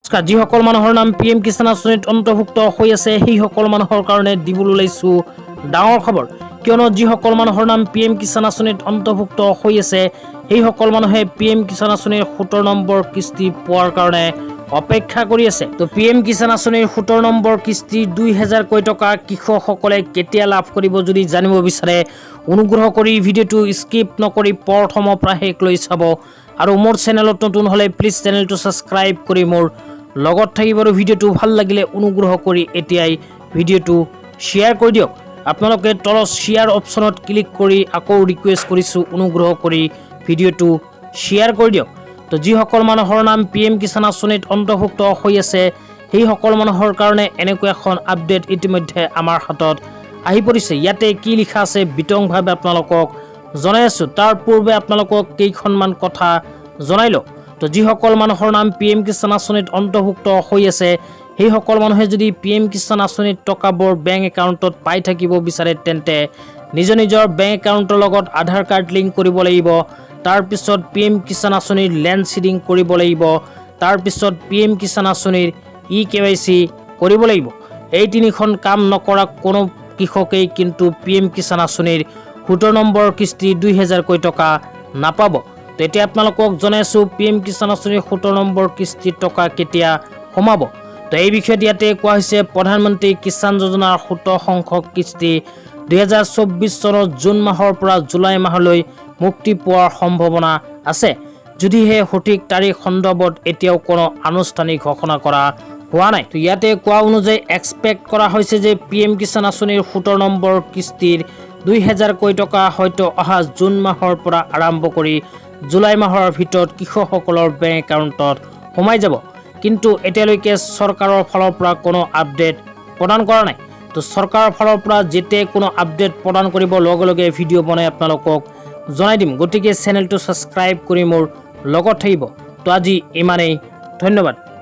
যিসকল মানুহৰ নাম PM কিষাণ আঁচনিত অন্তৰ্ভুক্ত হৈ আছে সেইসকল মানুহৰ কাৰণে দিবলৈ ওলাইছো ডাঙৰ খবৰ। কিয়নো যিসকল মানুহৰ নাম PM কিষাণ আঁচনিত অন্তৰ্ভুক্ত হৈ আছে সেইসকল মানুহে PM কিষাণ আঁচনিৰ 17 নম্বৰ কিস্তি পোৱাৰ কাৰণে অপেক্ষা কৰি আছে। তো PM কিষাণ আঁচনিৰ 17 নম্বৰ কিস্তি 2000 কোটি টকা কৃষকসকলে কেতিয়া লাভ কৰিব যদি জানিব বিচাৰে অনুগ্ৰহ কৰি ভিডিঅ'টো স্কিপ নকৰি প্ৰথমৰ পৰা শেষলৈ চাব। আৰু মোৰ চেনেলত নতুন হ'লে প্লিজ চেনেলটো ছাবস্ক্ৰাইব কৰি মোৰ লগত থাকিব। আৰু ভিডিঅ'টো ভাল লাগিলে অনুগ্ৰহ কৰি এতিয়াই ভিডিঅ'টো শ্বেয়াৰ কৰি দিয়ক। আপোনালোকে তলত শ্বেয়াৰ অপশ্যনত ক্লিক কৰি আকৌ ৰিকুৱেষ্ট কৰিছোঁ অনুগ্ৰহ কৰি ভিডিঅ'টো শ্বেয়াৰ কৰি দিয়ক। তো যিসকল মানুহৰ নাম PM কিষাণ আঁচনিত অন্তৰ্ভুক্ত হৈ আছে সেইসকল মানুহৰ কাৰণে এনেকুৱা এখন আপডেট ইতিমধ্যে আমাৰ হাতত আহি পৰিছে। ইয়াতে কি লিখা আছে বিতংভাৱে আপোনালোকক জনাই আছোঁ। তাৰ পূৰ্বে আপোনালোকক কেইখনমান কথা জনাই লওক। তো যিসকল মানুহৰ নাম PM কিষাণ আঁচনিত অন্তৰ্ভুক্ত হৈ আছে সেইসকল মানুহে যদি PM কিষাণ আঁচনিত টকাবোৰ বেংক একাউণ্টত পাই থাকিব বিচাৰে তেন্তে নিজৰ বেংক একাউণ্টৰ লগত আধাৰ কাৰ্ড লিংক কৰিব লাগিব। তাৰপিছত PM কিষাণ আঁচনিৰ লেণ্ড চিডিং কৰিব লাগিব। তাৰপিছত PM কিষাণ আঁচনিৰ EKYC কৰিব লাগিব। এই তিনিখন কাম নকৰা কোনো কৃষকেই কিন্তু PM কিষাণ আঁচনিৰ 17 নম্বৰ কিস্তি 2000 কোটি টকা নাপাব। তো এতিয়া আপোনালোকক জনাইছোঁ PM কিষাণ আঁচনিৰ 17 নম্বৰ কিস্তিৰ টকা কেতিয়া সোমাব। তো এই বিষয়ত ইয়াতে কোৱা হৈছে প্ৰধানমন্ত্ৰী কিষাণ যোজনাৰ 17 সংখ্যক কিস্তি 2024 চনৰ জুন মাহৰ পৰা জুলাই মাহলৈ মুক্তি পোৱাৰ সম্ভাৱনা আছে, যদিহে সঠিক তাৰিখ সন্দৰ্ভত এতিয়াও কোনো আনুষ্ঠানিক ঘোষণা কৰা হোৱা নাই। তো ইয়াতে কোৱা অনুযায়ী এক্সপেক্ট কৰা হৈছে যে PM কিষাণ আঁচনিৰ 17 নম্বৰ কিস্তিৰ 2000 কোটি টকা হয়তো অহা জুন মাহৰ পৰা আৰম্ভ কৰি জুলাই মাহৰ ভিতৰত কৃষকসকলৰ বেংক একাউণ্টত সোমাই যাব। কিন্তু এতিয়ালৈকে চৰকাৰৰ ফালৰ পৰা কোনো আপডেট প্ৰদান কৰা নাই। তো চৰকাৰৰ ফালৰ পৰা যেতিয়া কোনো আপডেট প্ৰদান কৰিব লগে লগে ভিডিঅ' বনাই আপোনালোকক জনাই দিম। গতিকে চেনেলটো ছাবস্ক্ৰাইব কৰি মোৰ লগত থাকিব। তো আজি ইমানেই, ধন্যবাদ।